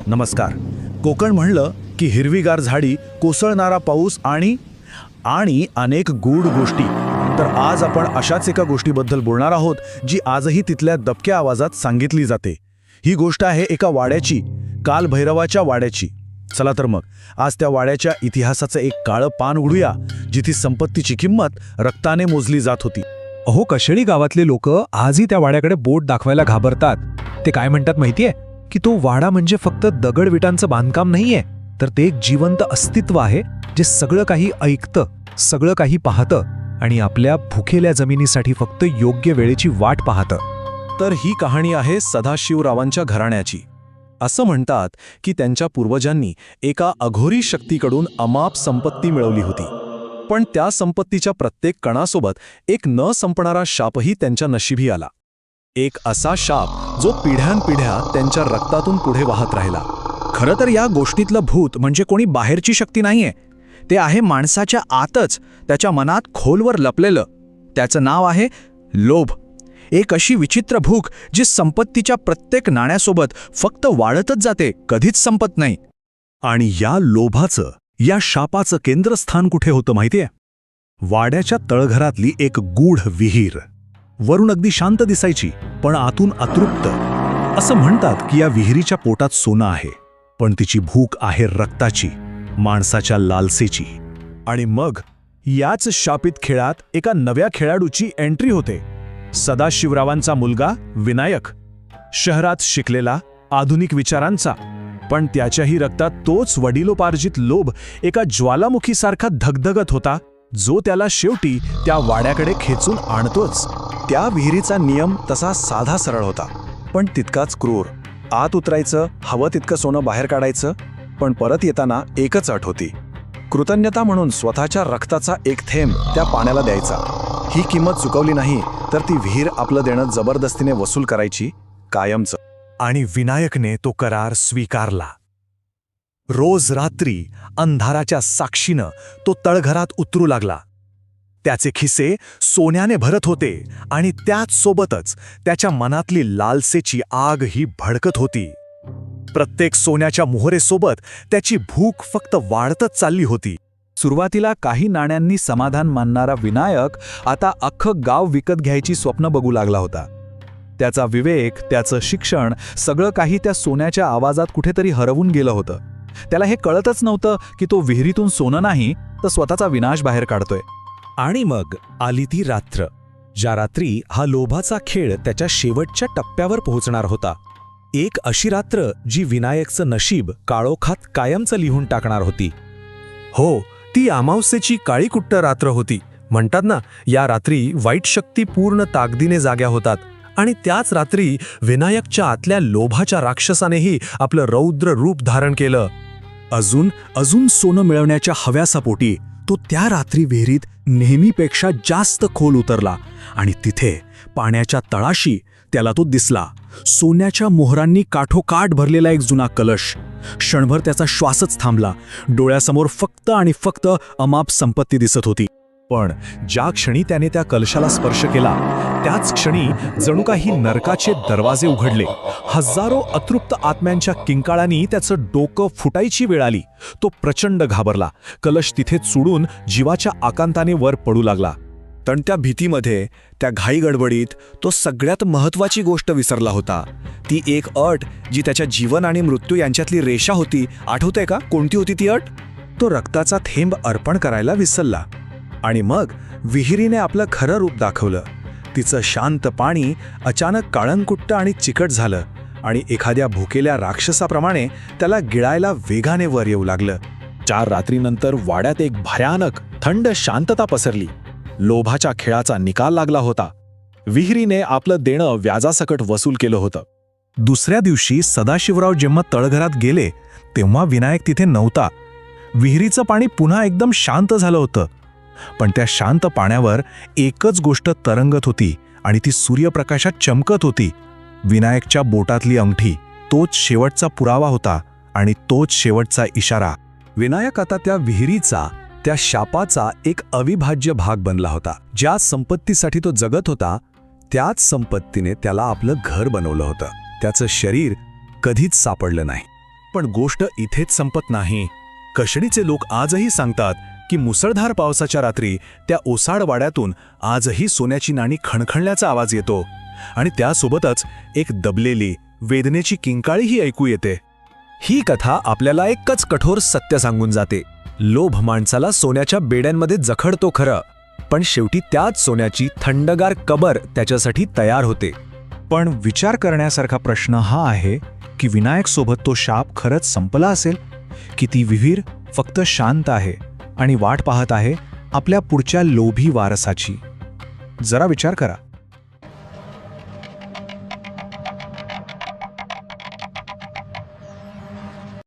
नमस्कार. कोकण म्हणलं की हिरवीगार झाडी, कोसळणारा पाऊस आणि अनेक गूढ गोष्टी. तर आज आपण अशाच एका गोष्टीबद्दल बोलणार आहोत जी आजही तिथल्या दबक्या आवाजात सांगितली जाते. ही गोष्ट आहे एका वाड्याची, कालभैरवाच्या वाड्याची. चला तर मग आज त्या वाड्याच्या इतिहासाचं एक काळं पान उघडूया, जिथे संपत्तीची किंमत रक्ताने मोजली जात होती. अहो, कशेळी गावातले लोक आजही त्या वाड्याकडे बोट दाखवायला घाबरतात. ते काय म्हणतात माहितीये की तो वाडा म्हणजे फक्त दगडविटांचं बांधकाम नाहीये, तर ते एक जिवंत अस्तित्व आहे जे सगळं काही ऐकतं, सगळं काही पाहतं आणि आपल्या भुकेल्या जमिनीसाठी फक्त योग्य वेळेची वाट पाहतं. तर ही कहाणी आहे सदाशिवरावांच्या घराण्याची. असं म्हणतात की त्यांच्या पूर्वजांनी एका अघोरी शक्तीकडून अमाप संपत्ती मिळवली होती. पण त्या संपत्तीच्या प्रत्येक कणासोबत एक न संपणारा शापही त्यांच्या नशिबी आला. एक असा शाप जो पिढ्यानपिढ्या त्यांच्या रक्तातून पुढे वाहत राहिला. खरं तर या गोष्टीतलं भूत म्हणजे कोणी बाहेरची शक्ती नाहीये, ते आहे माणसाच्या आतच, त्याच्या मनात खोलवर लपलेलं. त्याचं नाव आहे लोभ. एक अशी विचित्र भूक जी संपत्तीच्या प्रत्येक नाण्यासोबत फक्त वाढतच जाते, कधीच संपत नाही. आणि या लोभाचं, या शापाचं केंद्रस्थान कुठे होतं माहितीये? वाड्याच्या तळघरातली एक गूढ विहीर. वरून अगदी शांत दिसायची, पण आतून अतृप्त. असं म्हणतात की या विहिरीच्या पोटात सोनं आहे, पण तिची भूक आहे रक्ताची, माणसाच्या लालसेची. आणि मग याच शापित खेळात एका नव्या खेळाडूची एंट्री होते. सदाशिवरावांचा मुलगा विनायक. शहरात शिकलेला, आधुनिक विचारांचा, पण त्याच्याही रक्तात तोच वडिलोपार्जित लोभ एका ज्वालामुखीसारखा धगधगत होता, जो त्याला शेवटी त्या वाड्याकडे खेचून आणतोच. त्या विहिरीचा नियम तसा साधा सरळ होता, पण तितकाच क्रूर. आत उतरायचं, हवं तितकं सोनं बाहेर काढायचं, पण परत येताना एकच अट होती: कृतज्ञता म्हणून स्वतःच्या रक्ताचा एक थेंब त्या पाण्याला द्यायचा. ही किंमत चुकवली नाही तर ती विहीर आपलं देणं जबरदस्तीने वसूल करायची, कायमचं. आणि विनायकने तो करार स्वीकारला. रोज रात्री अंधाराच्या साक्षीनं तो तळघरात उतरू लागला. त्याचे खिसे सोन्याने भरत होते आणि त्याच सोबतच त्याच्या मनातली लालसेची आग ही भडकत होती. प्रत्येक सोन्याच्या मोहरेसोबत त्याची भूक फक्त वाढतच चालली होती. सुरुवातीला काही नाण्यांनी समाधान मानणारा विनायक आता अख्खं गाव विकत घ्यायची स्वप्न बघू लागला होता. त्याचा विवेक, त्याचं शिक्षण, सगळं काही त्या सोन्याच्या आवाजात कुठेतरी हरवून गेलं होतं. त्याला हे कळतच नव्हतं की तो विहिरीतून सोनं नाही तर स्वतःचा विनाश बाहेर काढतोय. आणि मग आली ती रात्र, ज्या रात्री हा लोभाचा खेळ त्याच्या शेवटच्या टप्प्यावर पोहोचणार होता. एक अशी रात्र जी विनायकचं नशीब काळोखात कायमचं लिहून टाकणार होती. हो, ती अमावस्येची काळीकुट्ट रात्र होती. म्हणतात ना, या रात्री वाईट शक्ती पूर्ण ताकदीने जाग्या होतात. आणि त्याच रात्री विनायकच्या आतल्या लोभाच्या राक्षसानेही आपलं रौद्र रूप धारण केलं. अजून सोनं मिळवण्याच्या हव्यासापोटी तो त्या रात्री विहिरीत नेहमीपेक्षा जास्त खोल उतरला आणि तिथे पाण्याच्या तळाशी त्याला तो दिसला. सोन्याच्या मोहरांनी काठोकाठ भरलेला एक जुना कलश. क्षणभर त्याचा श्वासच थांबला. डोळ्यासमोर फक्त आणि फक्त अमाप संपत्ती दिसत होती. पण ज्या क्षणी त्याने त्या कलशाला स्पर्श केला, त्याच क्षणी जणू काही नरकाचे दरवाजे उघडले. हजारो अतृप्त आत्म्यांच्या किंकाळांनी त्याचं डोकं फुटायची वेळ आली. तो प्रचंड घाबरला. कलश तिथेच सोडून जीवाच्या आकांताने वर पडू लागला. पण त्या भीतीमध्ये, त्या घाई गडबडीत तो सगळ्यात महत्त्वाची गोष्ट विसरला होता. ती एक अट जी त्याच्या जीवन आणि मृत्यू यांच्यातली रेषा होती. आठवतंय का, कोणती होती ती अट? तो रक्ताचा थेंब अर्पण करायला विसरला. आणि मग विहिरीने आपलं खरं रूप दाखवलं. तिचं शांत पाणी अचानक काळंकुट्ट आणि चिकट झालं आणि एखाद्या भुकेल्या राक्षसाप्रमाणे त्याला गिळायला वेगाने वर येऊ लागलं. 4 रात्रीनंतर वाड्यात एक भयानक थंड शांतता पसरली. लोभाच्या खेळाचा निकाल लागला होता. विहिरीने आपलं देणं व्याजासकट वसूल केलं होतं. दुसऱ्या दिवशी सदाशिवराव जेव्हा तळघरात गेले तेव्हा विनायक तिथे नव्हता. विहिरीचं पाणी पुन्हा एकदम शांत झालं होतं. पण त्या शांत पाण्यावर एकच गोष्ट तरंगत होती आणि ती सूर्यप्रकाशात चमकत होती. विनायकच्या बोटातली अंगठी. तोच शेवटचा पुरावा होता आणि तोच शेवटचा इशारा. विनायक आता त्या विहिरीचा, त्या शापाचा एक अविभाज्य भाग बनला होता. ज्या संपत्तीसाठी तो जगत होता, त्याच संपत्तीने त्याला आपलं घर बनवलं होतं. त्याचं शरीर कधीच सापडलं नाही. पण गोष्ट इथेच संपत नाही. कशडीचे लोक आजही सांगतात की मुसळधार पावसाच्या रात्री त्या ओसाड वाड्यातून आजही सोन्याची नाणी खणखणल्याचा आवाज येतो आणि त्यासोबतच एक दबलेली वेदनेची किंकाळीही ऐकू येते. ही कथा आपल्याला एकच कठोर सत्य सांगून जाते. लोभ माणसाला सोन्याच्या बेड्यांमध्ये जखडतो खरं, पण शेवटी त्याच सोन्याची थंडगार कबर त्याच्यासाठी तयार होते. पण विचार करण्यासारखा प्रश्न हा आहे की विनायक सोबत तो शाप खरंच संपला असेल की ती विहीर फक्त शांत आहे आणि वाट पाहत आहे आपल्या पुढच्या लोभी वारसाची. जरा विचार करा.